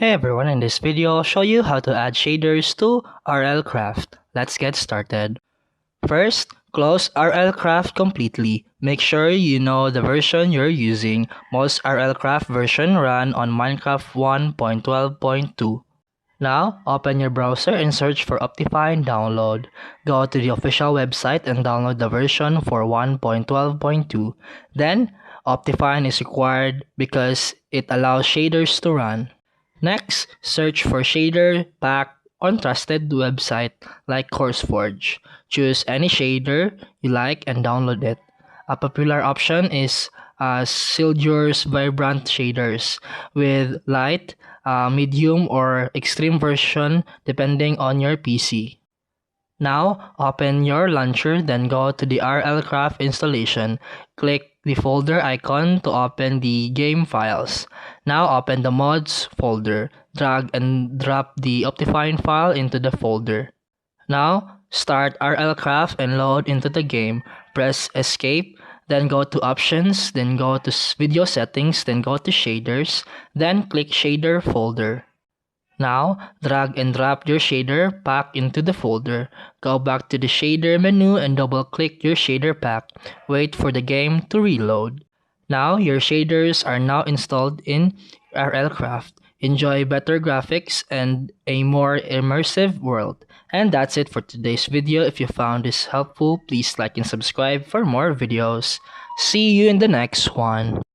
Hey everyone, in this video I'll show you how to add shaders to RLCraft. Let's get started. First, close RLCraft completely. Make sure you know the version you're using. Most RLCraft version run on Minecraft 1.12.2. Now, open your browser and search for Optifine and download. Go to the official website and download the version for 1.12.2. Then, Optifine is required because it allows shaders to run. Next, search for shader pack on trusted website like CourseForge. Choose any shader you like and download it. A popular option is Sildur's Vibrant Shaders with light, medium, or extreme version depending on your PC. Now, open your launcher, then go to the RLCraft installation. Click the folder icon to open the game files. Now, open the mods folder. Drag and drop the Optifine file into the folder. Now, start RLCraft and load into the game. Press escape, then go to options, then go to video settings, then go to shaders, then click shader folder. Now, drag and drop your shader pack into the folder. Go back to the shader menu and double-click your shader pack. Wait for the game to reload. Now, your shaders are now installed in RLCraft. Enjoy better graphics and a more immersive world. And that's it for today's video. If you found this helpful, please like and subscribe for more videos. See you in the next one.